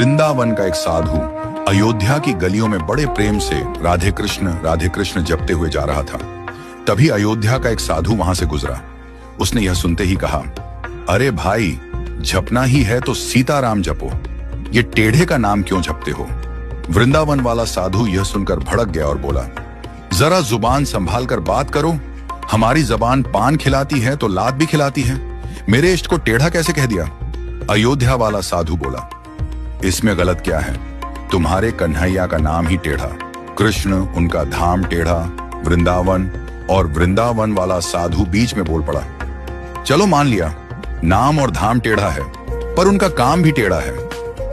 वृंदावन का एक साधु अयोध्या की गलियों में बड़े प्रेम से राधे कृष्ण जपते हुए जा रहा था। तभी अयोध्या का एक साधु वहां से गुजरा। उसने यह सुनते ही कहा, अरे भाई, जपना ही है तो सीताराम जपो, ये टेढ़े का नाम क्यों जपते हो? वृंदावन वाला साधु यह सुनकर भड़क गया और बोला, जरा जुबान संभाल कर बात करो। हमारी जबान पान खिलाती है तो लात भी खिलाती है। मेरे इष्ट को टेढ़ा कैसे कह दिया? अयोध्या वाला साधु बोला, इसमें गलत क्या है? तुम्हारे कन्हैया का नाम ही टेढ़ा, कृष्ण उनका धाम टेढ़ा, वृंदावन। और वृंदावन वाला साधु बीच में बोल पड़ा, चलो मान लिया नाम और धाम टेढ़ा है, पर उनका काम भी टेढ़ा है,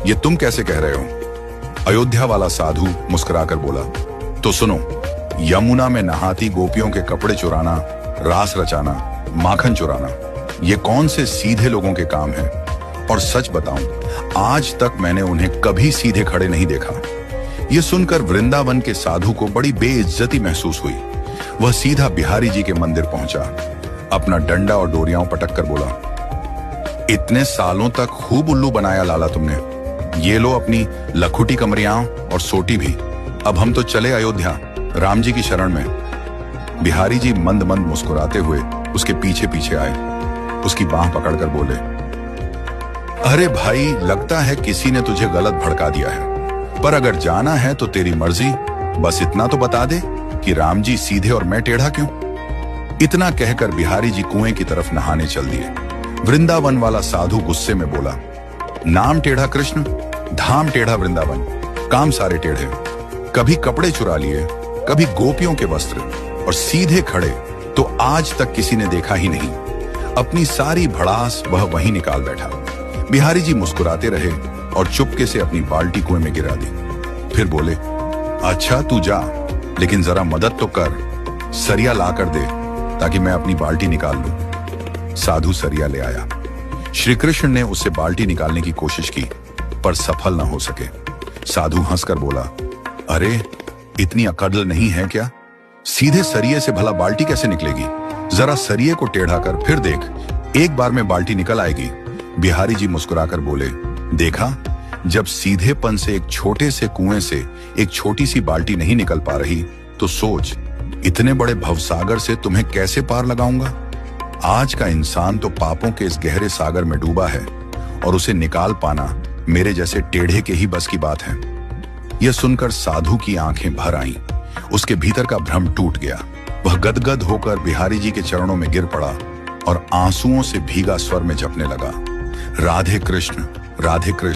ये तुम कैसे कह रहे हो? अयोध्या वाला साधु मुस्कुराकर बोला, तो सुनो, यमुना में नहाती गोपियों के कपड़े चुराना, रास रचाना, माखन चुराना, ये कौन से सीधे लोगों के काम है? और सच बताऊं, आज तक मैंने उन्हें कभी सीधे खड़े नहीं देखा। यह सुनकर वृंदावन के साधु को बड़ी बेइज्जती महसूस हुई। वह सीधा बिहारी जी के मंदिर पहुंचा, अपना डंडा और डोरियां पटक कर बोला, इतने सालों तक खूब उल्लू बनाया लाला तुमने, ये लो अपनी लखुटी कमरियां और सोटी भी, अब हम तो चले अयोध्या, राम जी की शरण में। बिहारी जी मंद मंद मुस्कुराते हुए उसके पीछे पीछे आए, उसकी बांह पकड़कर बोले, अरे भाई, लगता है किसी ने तुझे गलत भड़का दिया है, पर अगर जाना है तो तेरी मर्जी, बस इतना तो बता दे कि राम जी सीधे और मैं टेढ़ा क्यों? इतना कहकर बिहारी जी कुएं की तरफ नहाने चल दिए। वृंदावन वाला साधु गुस्से में बोला, नाम टेढ़ा कृष्ण, धाम टेढ़ा वृंदावन, काम सारे टेढ़े, कभी कपड़े चुरा लिए, कभी गोपियों के वस्त्र, और सीधे खड़े तो आज तक किसी ने देखा ही नहीं। अपनी सारी भड़ास वह वहीं निकाल बैठा। बिहारी जी मुस्कुराते रहे और चुपके से अपनी बाल्टी कुएं में गिरा दी। फिर बोले, अच्छा तू जा, लेकिन जरा मदद तो कर, सरिया ला कर दे ताकि मैं अपनी बाल्टी निकाल लूं। साधु सरिया ले आया। श्री कृष्ण ने उससे बाल्टी निकालने की कोशिश की, पर सफल न हो सके। साधु हंसकर बोला, अरे इतनी अकड़ नहीं है क्या? सीधे सरिये से भला बाल्टी कैसे निकलेगी? जरा सरिये को टेढ़ा कर फिर देख, एक बार में बाल्टी निकल आएगी। बिहारी जी मुस्कुराकर बोले, देखा, जब सीधेपन से एक छोटे से कुएं से एक छोटी सी बाल्टी नहीं निकल पा रही, तो सोच, इतने बड़े भवसागर से तुम्हें कैसे पार लगाऊंगा? आज का इंसान तो पापों के इस गहरे सागर में डूबा है, और उसे निकाल पाना मेरे जैसे टेढ़े के ही बस की बात है। यह सुनकर साधु की आंखें भर आईं, उसके भीतर का भ्रम टूट गया। वह गदगद होकर बिहारी जी के चरणों में गिर पड़ा और आंसुओं से भीगा स्वर में जपने लगा, राधे कृष्ण, राधे कृष्ण।